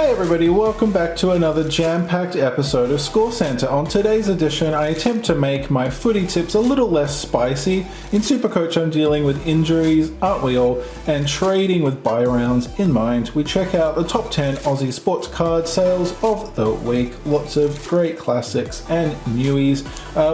Hey everybody, welcome back to another jam-packed episode of ScoreCentre. On today's edition, I attempt to make my footy tips a little less spicy. In SuperCoach, I'm dealing with injuries, aren't we all, and trading with buy rounds in mind. We check out the top 10 Aussie sports card sales of the week. Lots of great classics and newies.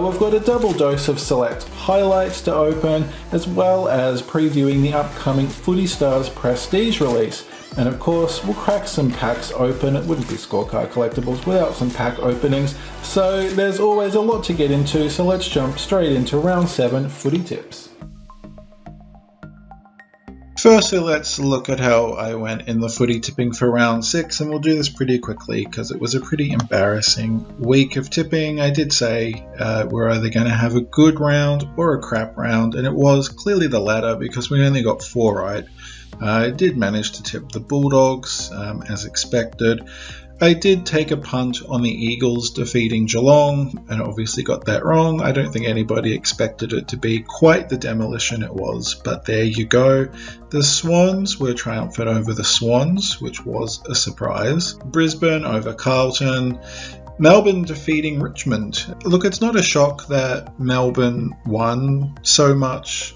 We've got a double dose of select highlights to open, as well as previewing the upcoming Footy Stars Prestige release. And of course, we'll crack some packs open. It wouldn't be scorecard collectibles without some pack openings. So there's always a lot to get into, so let's jump straight into round 7 footy tips. Firstly, let's look at how I went in the footy tipping for round 6, and we'll do this pretty quickly because it was a pretty embarrassing week of tipping. I did say we're either going to have a good round or a crap round, and it was clearly the latter because we only got 4 right. I did manage to tip the Bulldogs, as expected. I did take a punt on the Eagles defeating Geelong, and obviously got that wrong. I don't think anybody expected it to be quite the demolition it was, but there you go. The Swans were triumphant over the Swans, which was a surprise. Brisbane over Carlton. Melbourne defeating Richmond. Look, it's not a shock that Melbourne won so much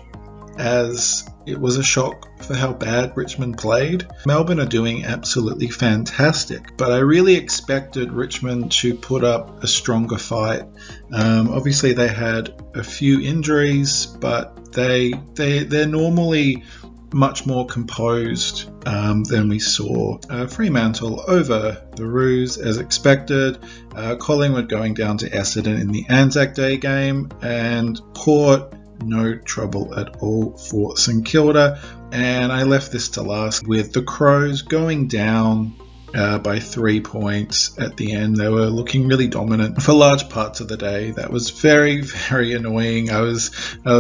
as it was a shock for how bad Richmond played. Melbourne are doing absolutely fantastic, but I really expected Richmond to put up a stronger fight. Obviously they had a few injuries, but they're normally much more composed than we saw. Fremantle over the Roos as expected. Collingwood going down to Essendon in the Anzac Day game, and Port no trouble at all for St Kilda. And I left this to last with the Crows going down by 3 points at the end. They were looking really dominant for large parts of the day. That was very, very annoying. I was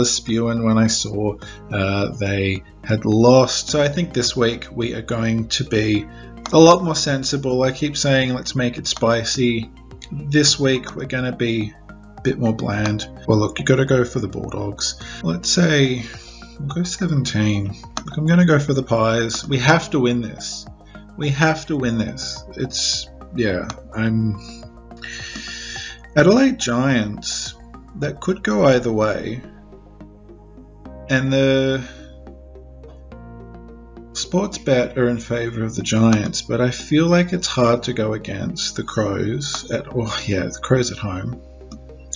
spewing when I saw they had lost. So I think this week we are going to be a lot more sensible. I keep saying let's make it spicy. This week we're going to be bit more bland. Well, look, you got to go for the Bulldogs. Let's say we'll go 17. Look, I'm going to go for the Pies. We have to win this. I'm Adelaide Giants. That could go either way. And the sports bet are in favour of the Giants, but I feel like it's hard to go against the Crows the Crows at home.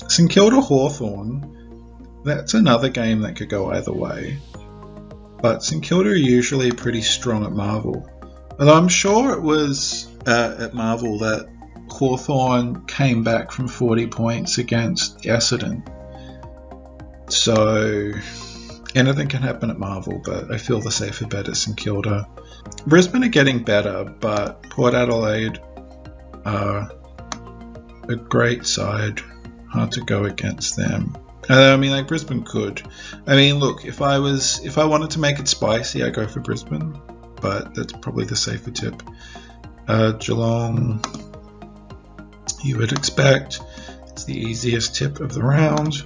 St Kilda Hawthorn, that's another game that could go either way. But St Kilda are usually pretty strong at Marvel. Although I'm sure it was at Marvel that Hawthorn came back from 40 points against Essendon. So anything can happen at Marvel, but I feel the safer bet is St Kilda. Brisbane are getting better, but Port Adelaide are a great side. Hard to go against them. Brisbane could. Look, if I wanted to make it spicy, I go for Brisbane, but that's probably the safer tip. Geelong, you would expect. It's the easiest tip of the round.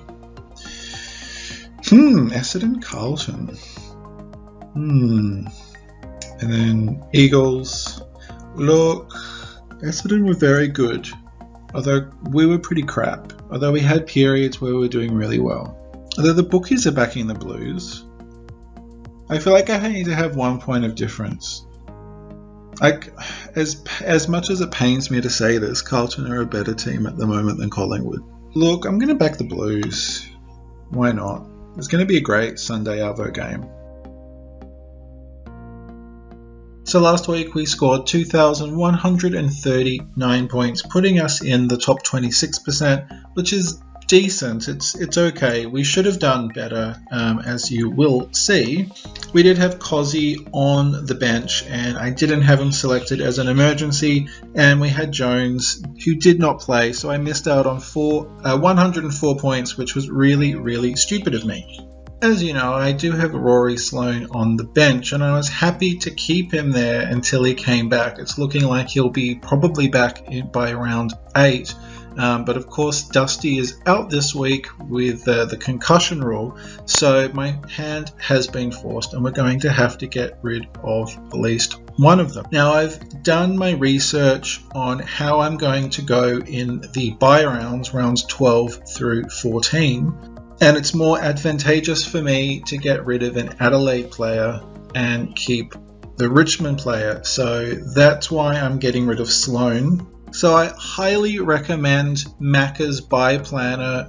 Essendon Carlton. And then Eagles. Look, Essendon were very good. Although we were pretty crap. Although we had periods where we were doing really well. Although the bookies are backing the Blues. I feel like I need to have 1 point of difference. As much as it pains me to say this, Carlton are a better team at the moment than Collingwood. Look, I'm going to back the Blues. Why not? It's going to be a great Sunday Arvo game. So last week we scored 2,139 points, putting us in the top 26%, which is decent. It's okay. We should have done better, as you will see. We did have Cozzy on the bench, and I didn't have him selected as an emergency, and we had Jones, who did not play, so I missed out on 104 points, which was really, really stupid of me. As you know, I do have Rory Sloane on the bench, and I was happy to keep him there until he came back. It's looking like he'll be probably back by round 8. but of course Dusty is out this week with the concussion rule, so my hand has been forced and we're going to have to get rid of at least one of them. Now, I've done my research on how I'm going to go in the bye rounds 12 through 14, and it's more advantageous for me to get rid of an Adelaide player and keep the Richmond player, so that's why I'm getting rid of Sloan. So I highly recommend Macca's buy planner,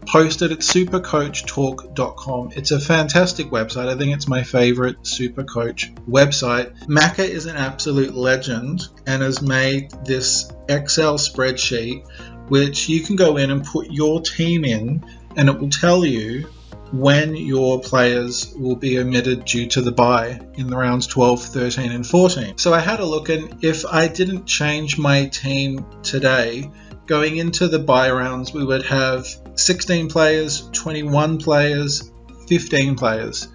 posted at supercoachtalk.com. It's a fantastic website. I think it's my favorite SuperCoach website. Macca is an absolute legend and has made this Excel spreadsheet which you can go in and put your team in, and it will tell you when your players will be omitted due to the bye in the rounds 12, 13 and 14. So I had a look, and if I didn't change my team today, going into the bye rounds we would have 16 players, 21 players, 15 players.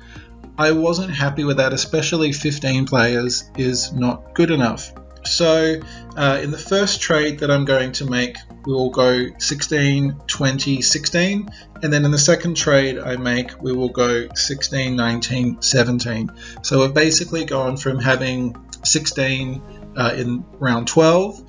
I wasn't happy with that, especially 15 players is not good enough. So in the first trade that I'm going to make, we will go 16, 20, 16. And then in the second trade I make, we will go 16, 19, 17. So we've basically gone from having 16 in round 12.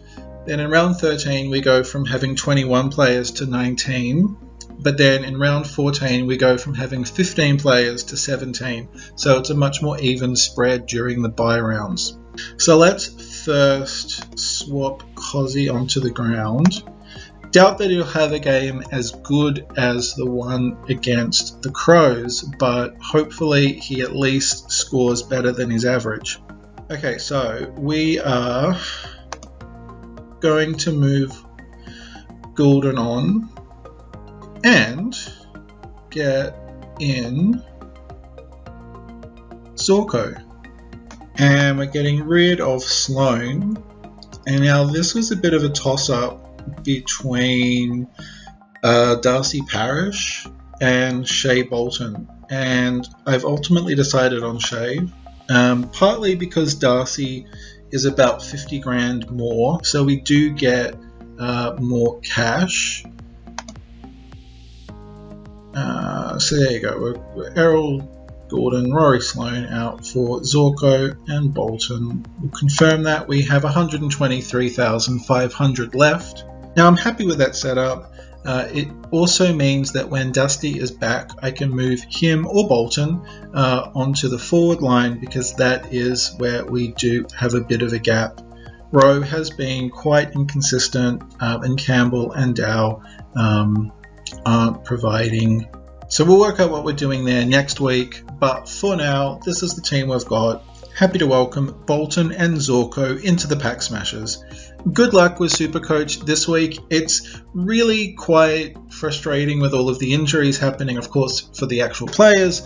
Then in round 13, we go from having 21 players to 19. But then in round 14, we go from having 15 players to 17. So it's a much more even spread during the bye rounds. So let's first swap Cozzy onto the ground. Doubt that he'll have a game as good as the one against the Crows, but hopefully he at least scores better than his average. Okay, so we are going to move Goulden on and get in Zorko. And we're getting rid of Sloan. And now this was a bit of a toss-up between Darcy Parish and Shea Bolton. And I've ultimately decided on Shea, partly because Darcy is about 50 grand more, so we do get more cash. So there you go. We're Errol, Gordon, Rory Sloan out for Zorko and Bolton. We'll confirm that. We have 123,500 left. Now I'm happy with that setup. It also means that when Dusty is back, I can move him or Bolton onto the forward line, because that is where we do have a bit of a gap. Rowe has been quite inconsistent, and Campbell and Dow aren't providing. So we'll work out what we're doing there next week, but for now, this is the team we've got. Happy to welcome Bolton and Zorko into the Pack Smashers. Good luck with SuperCoach this week. It's really quite frustrating with all of the injuries happening, of course, for the actual players.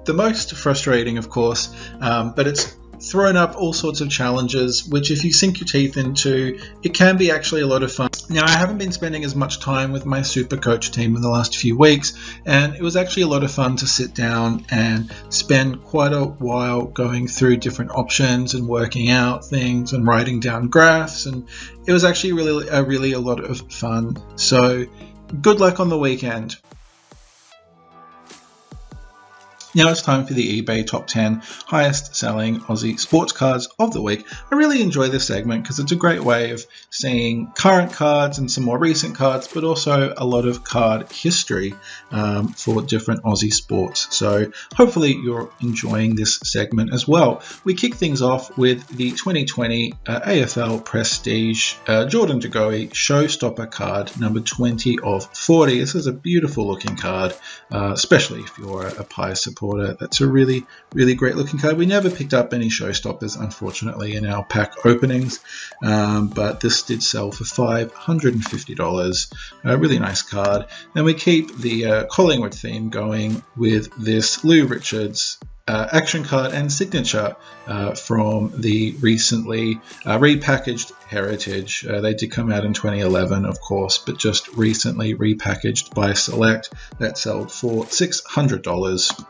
The most frustrating, of course, but it's thrown up all sorts of challenges, which if you sink your teeth into, it can be actually a lot of fun. Now, I haven't been spending as much time with my SuperCoach team in the last few weeks, and it was actually a lot of fun to sit down and spend quite a while going through different options and working out things and writing down graphs, and it was actually really a lot of fun. So good luck on the weekend. Now it's time for the eBay Top 10 Highest Selling Aussie Sports Cards of the Week. I really enjoy this segment because it's a great way of seeing current cards and some more recent cards, but also a lot of card history for different Aussie sports. So hopefully you're enjoying this segment as well. We kick things off with the 2020 AFL Prestige Jordan De Goey Showstopper card, number 20 of 40. This is a beautiful looking card, especially if you're a Pies supporter. That's a really great looking card. We never picked up any showstoppers, unfortunately, in our pack openings, but this did sell for $550. A really nice card. Then we keep the Collingwood theme going with this Lou Richards action card and signature from the recently repackaged Heritage. They did come out in 2011, of course, but just recently repackaged by Select. That sold for $600.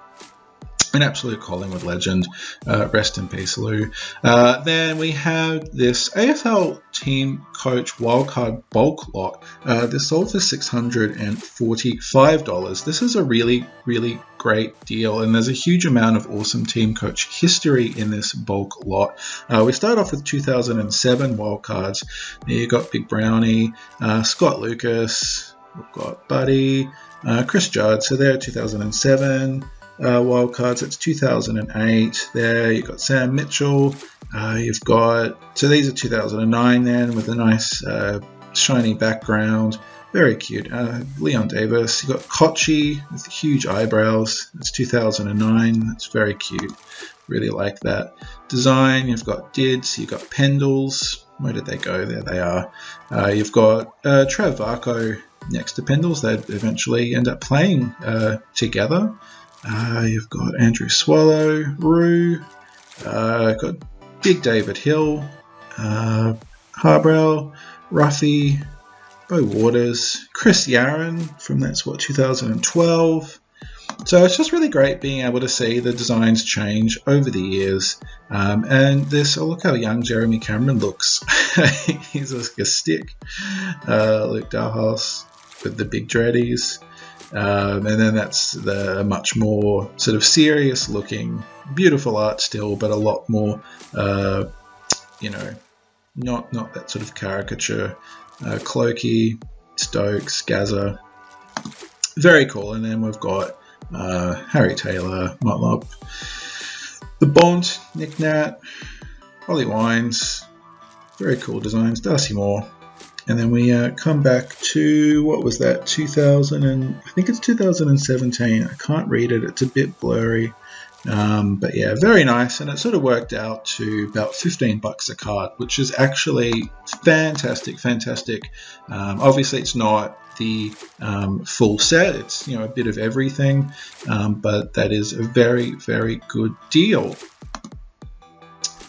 An absolute Collingwood legend. Rest in peace, Lou. Then we have this AFL TeamCoach Wildcard Bulk Lot. This sold for $645. This is a really, really great deal, and there's a huge amount of awesome TeamCoach history in this bulk lot. We start off with 2007 wildcards. You got Big Brownie, Scott Lucas, we've got Buddy, Chris Judd, so they're 2007. Wildcards, it's 2008 there. You've got Sam Mitchell, you've got, so these are 2009 then, with a nice shiny background, very cute. Leon Davis, you've got Kochi with huge eyebrows, it's 2009, that's very cute, really like that design. You've got Dids, you've got Pendles, where did they go? There they are. You've got Trav Varco next to Pendles, they'd eventually end up playing together. You've got Andrew Swallow, Rue, got Big David Hill, Harbrow, Ruffy, Bo Waters, Chris Yaron from 2012. So it's just really great being able to see the designs change over the years. And this, oh, look how young Jeremy Cameron looks. He's like a stick. Luke Darhaus with the big dreadies. And then that's the much more sort of serious looking, beautiful art still, but a lot more, not that sort of caricature. Clokey, Stokes, Gaza, very cool. And then we've got Harry Taylor, Motlop, the Bond, Nick Nat, Ollie Wines, very cool designs, Darcy Moore. And then we come back to, what was that, I think it's 2017. I can't read it, it's a bit blurry. But yeah, very nice. And it sort of worked out to about $15 a card, which is actually fantastic. Obviously, it's not the full set. It's, a bit of everything. But that is a very, very good deal.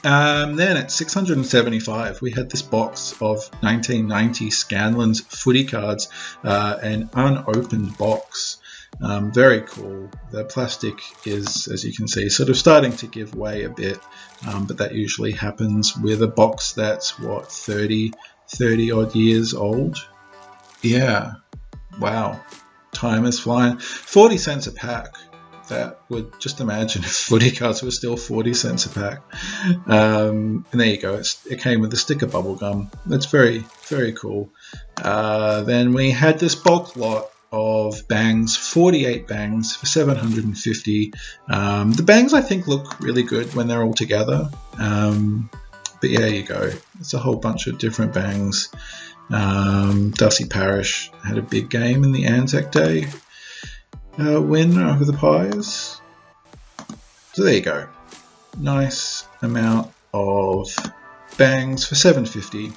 Then at $675, we had this box of 1990 Scanlan's footy cards, an unopened box. Very cool. The plastic is, as you can see, sort of starting to give way a bit, but that usually happens with a box that's, 30 odd years old? Yeah. Wow. Time is flying. 40 cents a pack. That would, just imagine if footy cards were still 40 cents a pack. And there you go. It came with the sticker bubble gum. That's very, very cool. Then we had this bulk lot of bangs, 48 bangs for $750. The bangs, I think, look really good when they're all together. But yeah, there you go. It's a whole bunch of different bangs. Darcy Parish had a big game in the Anzac Day win over the Pies. So there you go. Nice amount of bangs for $750.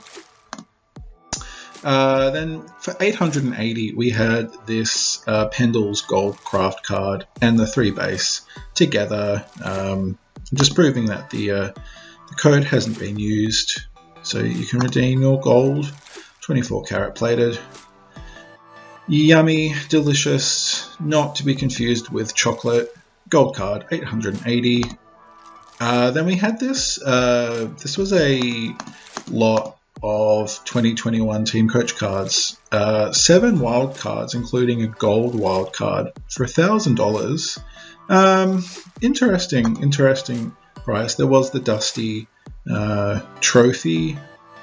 Then for $880, we had this Pendles Gold Craft card and the 3 base together, just proving that the code hasn't been used. So you can redeem your gold, 24 karat plated. Yummy, delicious, not to be confused with chocolate. Gold card, $880. Then we had this. This was a lot of 2021 TeamCoach cards. 7 wild cards, including a gold wild card for $1,000. Interesting price. There was the Dusty trophy.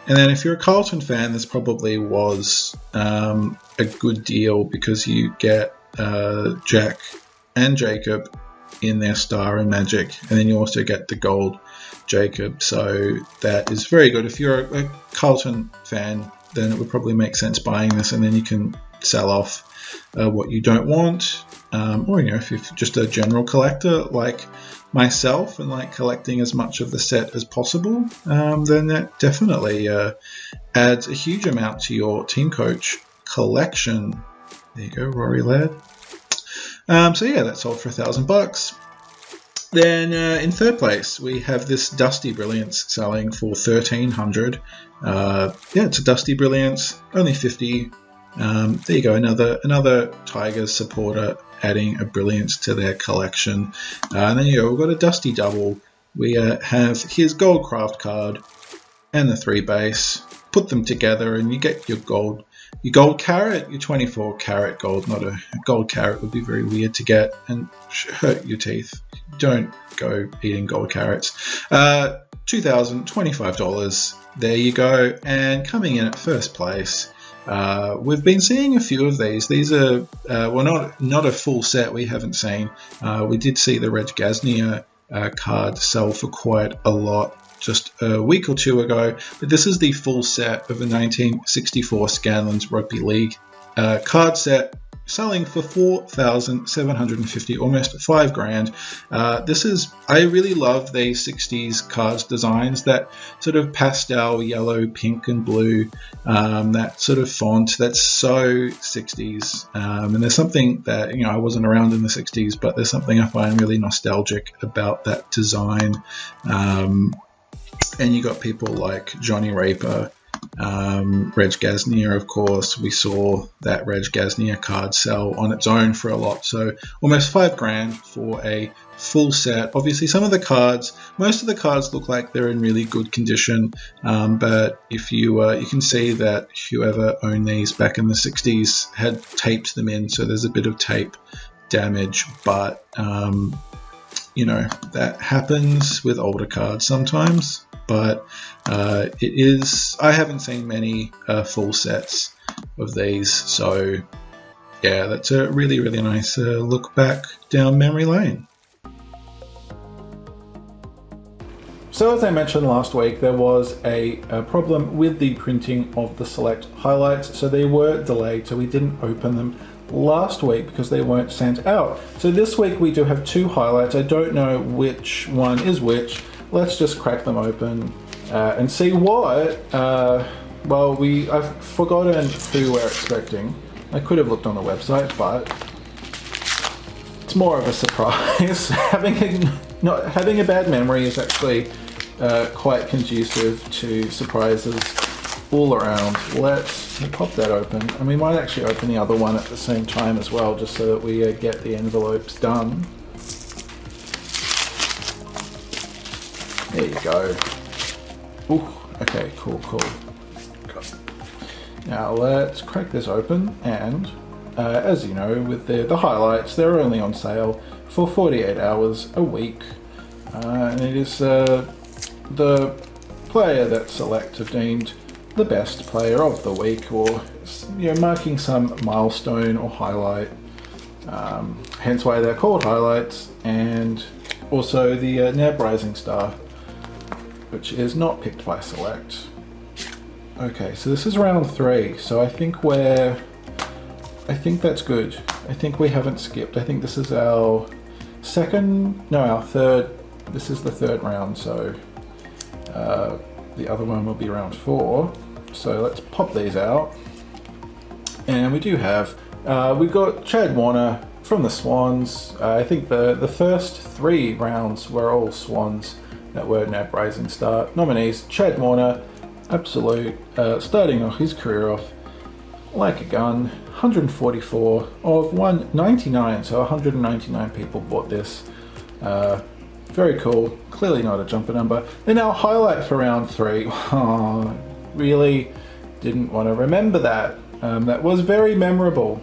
And then if you're a Carlton fan, this probably was a good deal because you get Jack and Jacob in their Star and Magic, and then you also get the gold Jacob. So that is very good. If you're a Carlton fan, then it would probably make sense buying this, and then you can sell off what you don't want. Or if you're just a general collector like myself and like collecting as much of the set as possible, then that definitely adds a huge amount to your TeamCoach collection. There you go, Rory Laird. So yeah, that sold for $1,000. Then in third place, we have this Dusty Brilliance selling for $1,300. Yeah, it's a Dusty Brilliance, only 50. There you go, another Tigers supporter adding a Brilliance to their collection. And then you go, we've got a Dusty Double. We have his Gold Craft card and the 3 base. put them together and you get your gold carat, your 24 carat gold. Not a gold carat would be very weird to get and hurt your teeth. Don't go eating gold carrots. $2,025. There you go. And coming in at first place, we've been seeing a few of these. These are not a full set we haven't seen. We did see the Reg Gasnier card sell for quite a lot just a week or two ago, but this is the full set of the 1964 Scanlon's Rugby League card set, selling for $4,750, almost $5,000. I really love these 60s cards designs, that sort of pastel yellow, pink and blue, that sort of font that's so 60s. And there's something that, I wasn't around in the 60s, but there's something I find really nostalgic about that design. And you got people like Johnny Raper, Reg Gasnier, of course. We saw that Reg Gasnier card sell on its own for a lot, so almost $5,000 for a full set. Obviously, most of the cards look like they're in really good condition, but if you can see that whoever owned these back in the 60s had taped them in, so there's a bit of tape damage, but that happens with older cards sometimes. But I haven't seen many full sets of these, so yeah, that's a really, really nice look back down memory lane. So as I mentioned last week, there was a problem with the printing of the select highlights, so they were delayed, so we didn't open them last week because they weren't sent out. So this week we do have two highlights. I don't know which one is which. Let's just crack them open and see what. I've forgotten who we're expecting. I could have looked on the website, but it's more of a surprise. Having a bad memory is actually quite conducive to surprises all around. Let's pop that open, and we might actually open the other one at the same time as well, just so that we get the envelopes done. There you go. Ooh, okay, cool. Now let's crack this open, and as you know, with the highlights, they're only on sale for 48 hours a week, and it is the player that Select have deemed the best player of the week, or marking some milestone or highlight, hence why they're called highlights, and also the NAB Rising Star, which is not picked by Select. Okay, so this is round 3, so I think that's good. I think we haven't skipped. I think this is our third. This is the third round, so the other one will be round 4. So let's pop these out. And we do have, we've got Chad Warner from the Swans. I think the first 3 rounds were all Swans that were NAB Rising Star nominees. Chad Warner, absolute, starting off his career off like a gun, 144 of 199, so 199 people bought this. Very cool, clearly not a jumper number. Then our highlight for round 3, really didn't want to remember that. That was very memorable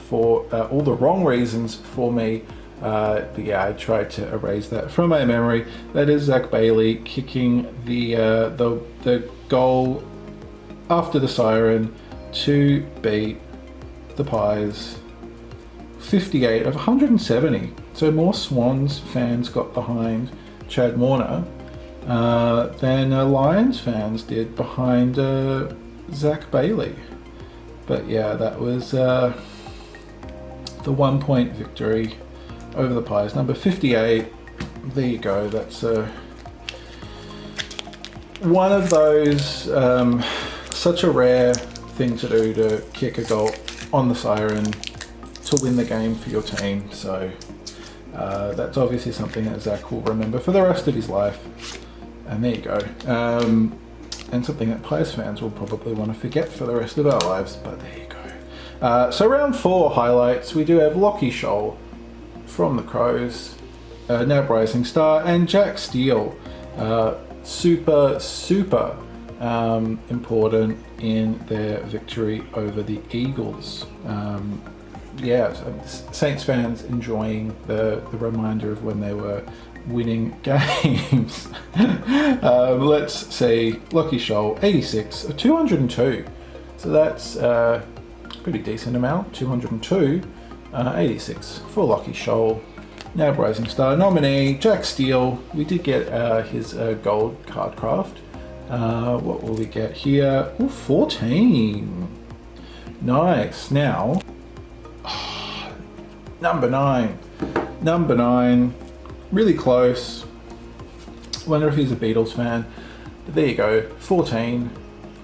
for all the wrong reasons for me. But yeah, I tried to erase that from my memory. That is Zach Bailey kicking the goal after the siren to beat the Pies, 58 of 170. So more Swans fans got behind Chad Warner than Lions fans did behind Zach Bailey. But yeah, that was the 1-point victory over the Pies. Number 58, there you go. That's one of those, such a rare thing to do, to kick a goal on the siren to win the game for your team. So that's obviously something that Zach will remember for the rest of his life. And there you go. And something that Pies fans will probably want to forget for the rest of our lives, but there you go. So round 4 highlights, we do have Lockie Scholl from the Crows, NAB Rising Star, and Jack Steele, super important in their victory over the Eagles. Yeah, Saints fans enjoying the reminder of when they were winning games. Let's see, Lucky Shoal, 86, 202. So that's a pretty decent amount, 202, 86 for Lucky Shoal. Now Rising Star nominee, Jack Steele. We did get his gold card craft. What will we get here? Ooh, 14. Nice. Now, number 9. Number 9. Really close. Wonder if he's a Beatles fan. But there you go. 14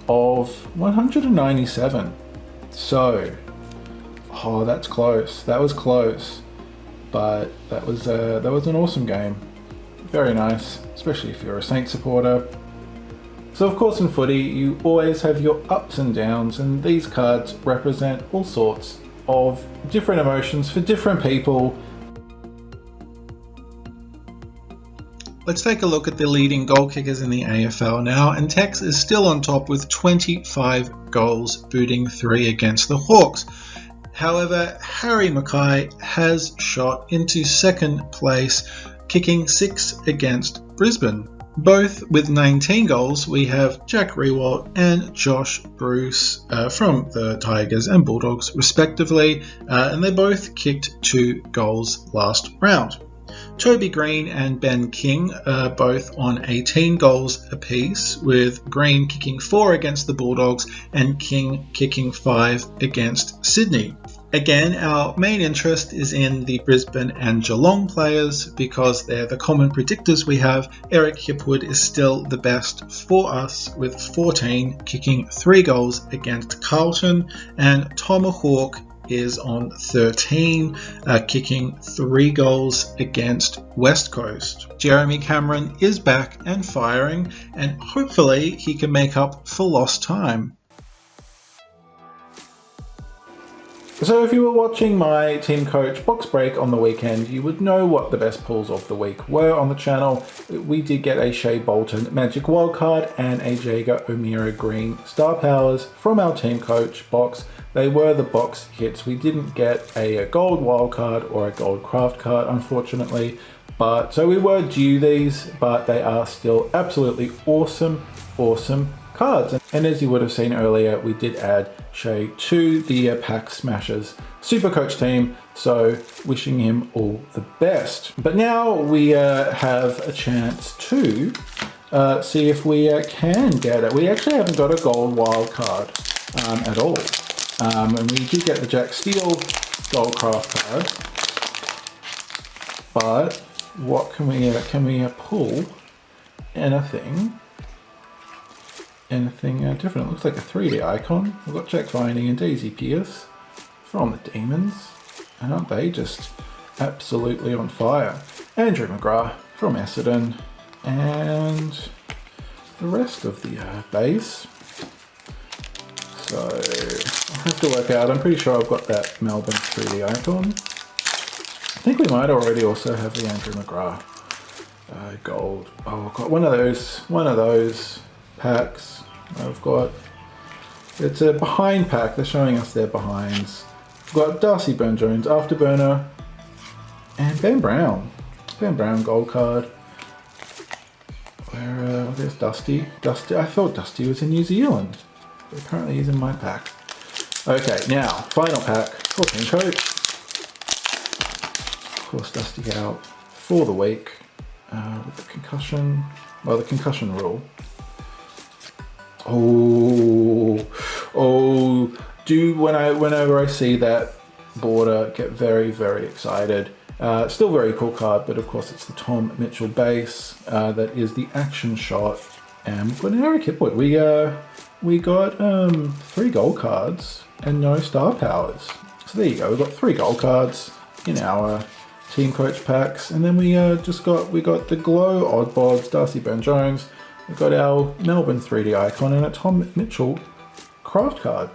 of 197. So, that's close. That was close. But that was an awesome game. Very nice, especially if you're a Saints supporter. So of course in footy, you always have your ups and downs, and these cards represent all sorts of different emotions for different people. Let's take a look at the leading goal kickers in the AFL now, and Tex is still on top with 25 goals, booting 3 against the Hawks. However, Harry Mackay has shot into second place, kicking 6 against Brisbane. Both with 19 goals, we have Jack Rewalt and Josh Bruce from the Tigers and Bulldogs respectively, and they both kicked 2 goals last round. Toby Green and Ben King are both on 18 goals apiece, with Green kicking 4 against the Bulldogs and King kicking 5 against Sydney. Again, our main interest is in the Brisbane and Geelong players because they're the common predictors we have. Eric Hipwood is still the best for us with 14, kicking 3 goals against Carlton, and Tomahawk is on 13, kicking 3 goals against West Coast. Jeremy Cameron is back and firing, and hopefully he can make up for lost time. So if you were watching my TeamCoach box break on the weekend, you would know what the best pulls of the week were on the channel. We did get a Shea Bolton Magic Wildcard and a Jaeger O'Meara Green Star Powers from our TeamCoach box. They were the box hits. We didn't get a gold wildcard or a gold craft card, unfortunately. So we were due these, but they are still absolutely awesome cards. And as you would have seen earlier, we did add Shea to the Pack Smashers SuperCoach team, so wishing him all the best. But now we have a chance to see if we can get it. We actually haven't got a gold wild card at all. And we did get the Jack Steele gold craft card. But what can we pull? Anything different? It looks like a 3D icon. We've got Jack Vining and Daisy Pierce from the Demons. And aren't they just absolutely on fire? Andrew McGrath from Essendon. And the rest of the base. So I'll have to work out. I'm pretty sure I've got that Melbourne 3D icon. I think we might already also have the Andrew McGrath gold. Oh, I've got one of those packs. I've got, it's a behind pack. They're showing us their behinds. We've got Darcy Burn-Jones, Afterburner, and Ben Brown. Ben Brown gold card. There's Dusty. I thought Dusty was in New Zealand. But apparently he's in my pack. Okay, now, final pack for TeamCoach. Of course, Dusty out for the week with the concussion. Well, the concussion rule. Whenever I see that border, get very, very excited. Still very cool card, but of course it's the Tom Mitchell base. That is the action shot, and we've got an Eric Hipwood. We got 3 gold cards and no star powers. So there you go. We've got 3 gold cards in our TeamCoach packs, and then we got the Glow Odd Bods, Darcy Burn-Jones. We've got our Melbourne 3D icon and a Tom Mitchell craft card.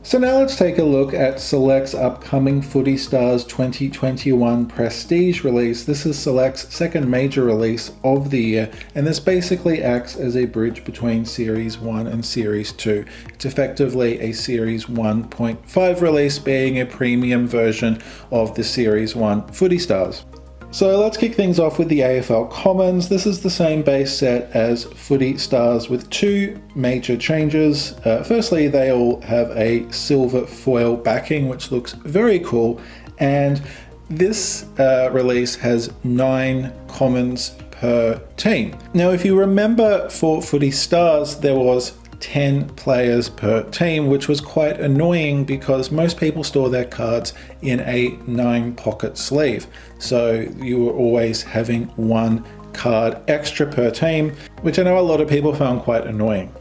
So now let's take a look at Select's upcoming Footy Stars 2021 Prestige release. This is Select's second major release of the year, and this basically acts as a bridge between Series 1 and Series 2. It's effectively a Series 1.5 release, being a premium version of the Series 1 Footy Stars. So let's kick things off with the AFL Commons. This is the same base set as Footy Stars with two major changes. Firstly, they all have a silver foil backing, which looks very cool. And this release has 9 commons per team. Now, if you remember for Footy Stars, there was 10 players per team, which was quite annoying because most people store their cards in a 9-pocket sleeve. So you were always having 1 card extra per team, which I know a lot of people found quite annoying.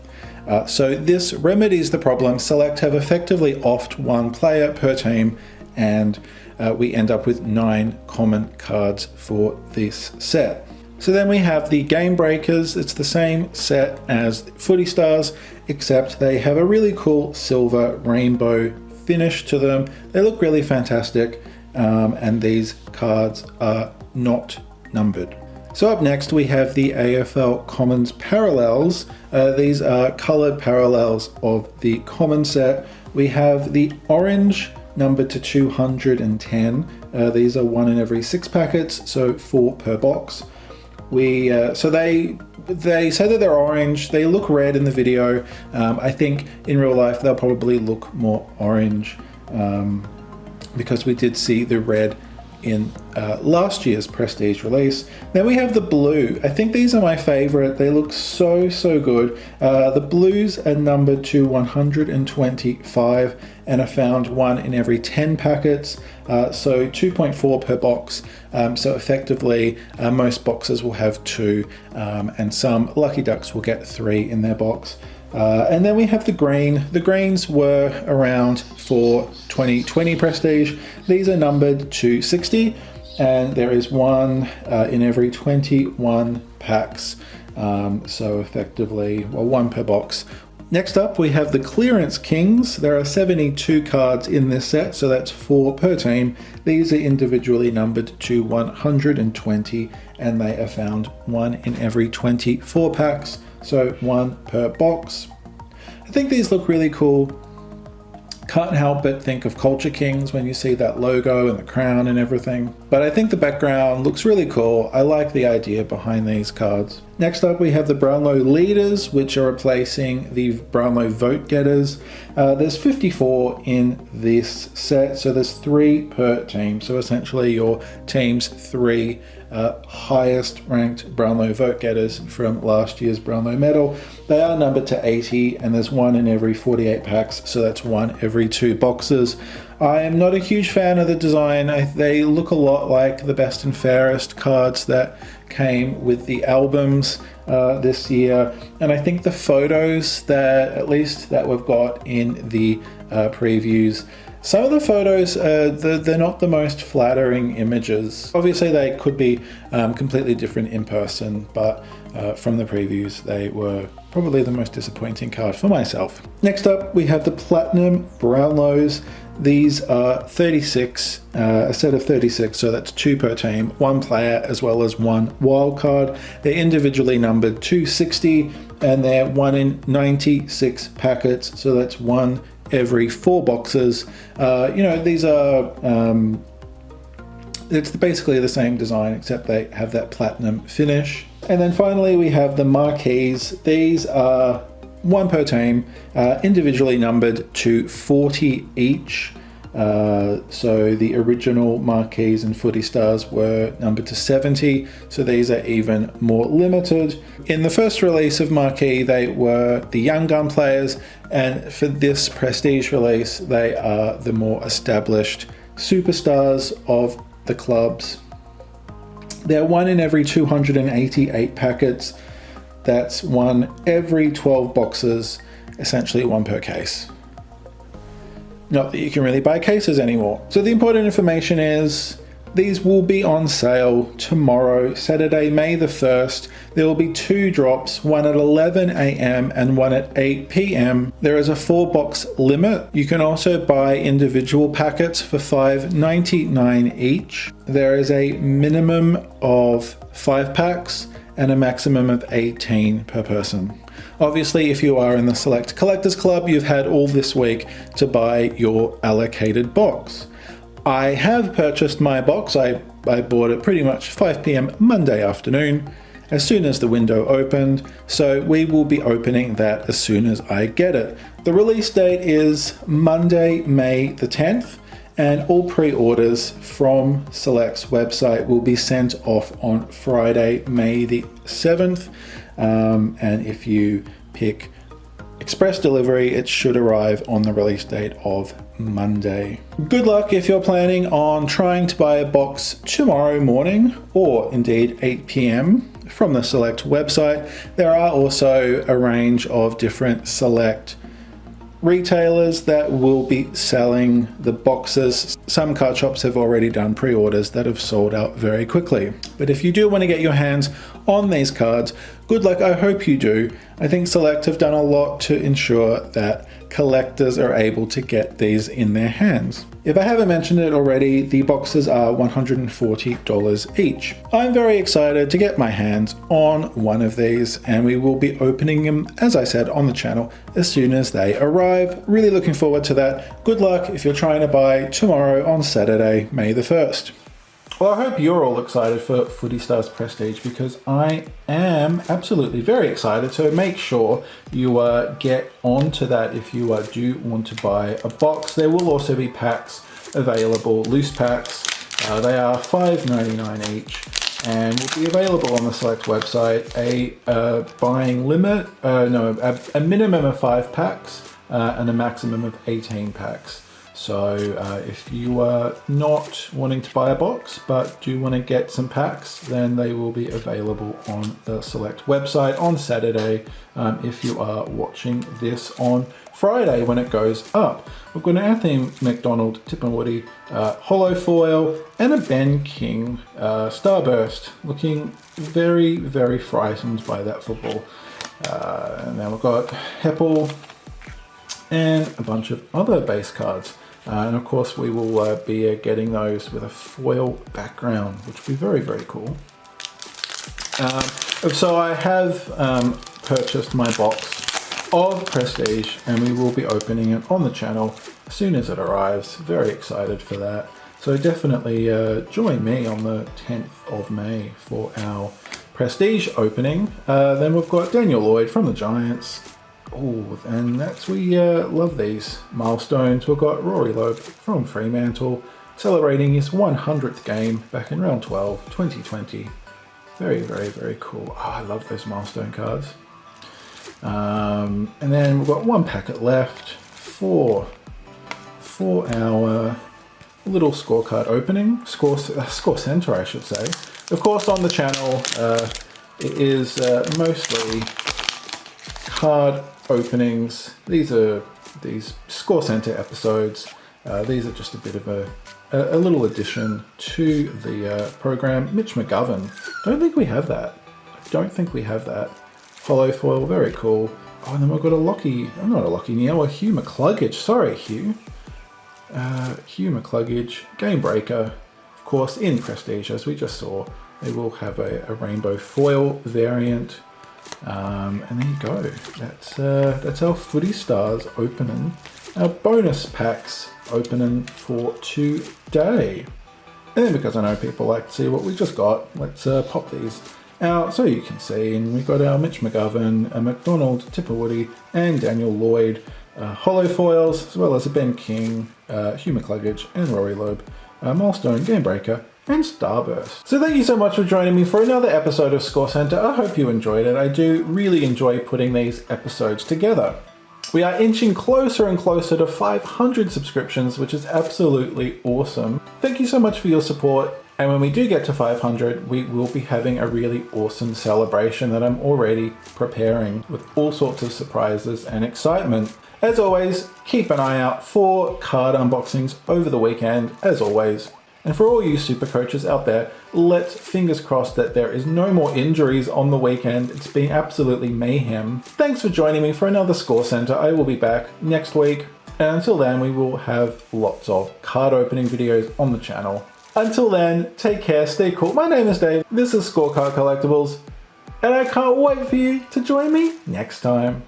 So this remedies the problem. Select have effectively offed 1 player per team, and we end up with 9 common cards for this set. So then we have the Game Breakers. It's the same set as Footy Stars, except they have a really cool silver rainbow finish to them. They look really fantastic, and these cards are not numbered. So up next we have the AFL Commons Parallels. These are coloured parallels of the common set. We have the orange numbered to 210. These are 1 in every 6 packets, so 4 per box. So they say that they're orange. They look red in the video. I think in real life they'll probably look more orange because we did see the red in last year's Prestige release. Then we have the blue. I think these are my favorite. They look so good. The blues are numbered to 125 and are found 1 in every 10 packets, so 2.4 per box. So effectively most boxes will have 2, and some lucky ducks will get 3 in their box. And then we have the green. The greens were around for 2020 Prestige. These are numbered to 60, and there is 1 in every 21 packs. So effectively, 1 per box. Next up, we have the Clearance Kings. There are 72 cards in this set, so that's 4 per team. These are individually numbered to 120, and they are found 1 in every 24 packs, so 1 per box. I think these look really cool. Can't help but think of Culture Kings when you see that logo and the crown and everything. But I think the background looks really cool. I like the idea behind these cards. Next up, we have the Brownlow Leaders, which are replacing the Brownlow Vote Getters. There's 54 in this set, so there's 3 per team. So essentially your team's 3 highest ranked Brownlow Vote Getters from last year's Brownlow Medal. They are numbered to 80, and there's 1 in every 48 packs, so that's 1 every 2 boxes. I am not a huge fan of the design. They look a lot like the Best and Fairest cards that came with the albums this year, and I think the photos that, at least that we've got in the previews, some of the photos, they're not the most flattering images. Obviously they could be completely different in person, but from the previews they were probably the most disappointing card for myself. Next up, we have the Platinum Brownlows. These are 36, a set of 36, so that's 2 per team, 1 player as well as 1 wild card. They're individually numbered to 60, and they're 1 in 96 packets, so that's 1 every 4 boxes. These are it's basically the same design, except they have that platinum finish. And then finally we have the Marquees. These are 1 per team, individually numbered to 40 each. So the original Marquees and Footy Stars were numbered to 70, so these are even more limited. In the first release of Marquee, they were the young gun players, and for this Prestige release, they are the more established superstars of the clubs. They're 1 in every 288 packets. That's 1 every 12 boxes, essentially 1 per case. Not that you can really buy cases anymore. So the important information is These will be on sale tomorrow, Saturday, May the 1st. There will be 2 drops, one at 11 a.m. and one at 8 p.m. There is a 4-box limit. You can also buy individual packets for $5.99 each. There is a minimum of 5 packs and a maximum of 18 per person. Obviously, if you are in the Select Collectors Club, you've had all this week to buy your allocated box. I have purchased my box. I bought it pretty much 5 p.m. Monday afternoon, as soon as the window opened, so we will be opening that as soon as I get it. The release date is Monday, May the 10th, and all pre-orders from Select's website will be sent off on Friday, May the 7th, and if you pick express delivery, it should arrive on the release date of Monday. Good luck if you're planning on trying to buy a box tomorrow morning, or indeed 8 p.m. from the Select website. There are also a range of different Select retailers that will be selling the boxes. Some card shops have already done pre-orders that have sold out very quickly. But if you do want to get your hands on these cards, good luck. I hope you do. I think Select have done a lot to ensure that collectors are able to get these in their hands. If I haven't mentioned it already, the boxes are $140 each. I'm very excited to get my hands on one of these, and we will be opening them, as I said, on the channel as soon as they arrive. Really looking forward to that. Good luck if you're trying to buy tomorrow on Saturday, May the 1st. Well, I hope you're all excited for Footy Stars Prestige, because I am absolutely very excited. So make sure you get onto that if you do want to buy a box. There will also be packs available, loose packs. They are $5.99 each and will be available on the Select website. A buying limit, a minimum of 5 packs and a maximum of 18 packs. So if you are not wanting to buy a box but do want to get some packs, then they will be available on the Select website on Saturday if you are watching this on Friday when it goes up. We've got an Anthony McDonald Tip and Woody holo foil and a Ben King Starburst, looking very, very frightened by that football. And then we've got Heppel and a bunch of other base cards. And of course we will be getting those with a foil background, which will be very, very cool. So I have purchased my box of Prestige, and we will be opening it on the channel as soon as it arrives. Very excited for that. So definitely join me on the 10th of May for our Prestige opening. Then we've got Daniel Lloyd from the Giants. Oh, and we love these milestones. We've got Rory Loeb from Fremantle celebrating his 100th game back in round 12, 2020. Very, very, very cool. Oh, I love those milestone cards. And then we've got 1 packet left for our little scorecard opening, ScoreCentre, I should say. Of course, on the channel, it is mostly card openings. These ScoreCentre episodes. These are just a bit of a little addition to the program. Mitch McGovern. Don't think we have that. Hollow foil, very cool. Oh, and then we've got a Hugh McCluggage. Sorry, Hugh. Hugh McCluggage, Game Breaker. Of course, in Prestige, as we just saw, they will have a rainbow foil variant. And there you go. That's our Footy Stars opening. Our bonus packs opening for today. And then, because I know people like to see what we just got, let's pop these out so you can see. And we've got our Mitch McGovern, a McDonald, Tipper Woody, and Daniel Lloyd holo foils, as well as a Ben King, Hugh McCluggage, and Rory Loeb, milestone, Game Breaker, and Starburst. So thank you so much for joining me for another episode of ScoreCentre. I hope you enjoyed it. I do really enjoy putting these episodes together. We are inching closer and closer to 500 subscriptions, which is absolutely awesome. Thank you so much for your support. And when we do get to 500, we will be having a really awesome celebration that I'm already preparing with all sorts of surprises and excitement. As always, keep an eye out for card unboxings over the weekend. As always, And for all you super coaches out there, let's fingers crossed that there is no more injuries on the weekend. It's been absolutely mayhem. Thanks for joining me for another ScoreCentre. I will be back next week. And until then, we will have lots of card opening videos on the channel. Until then, take care, stay cool. My name is Dave. This is Scorecard Collectibles. And I can't wait for you to join me next time.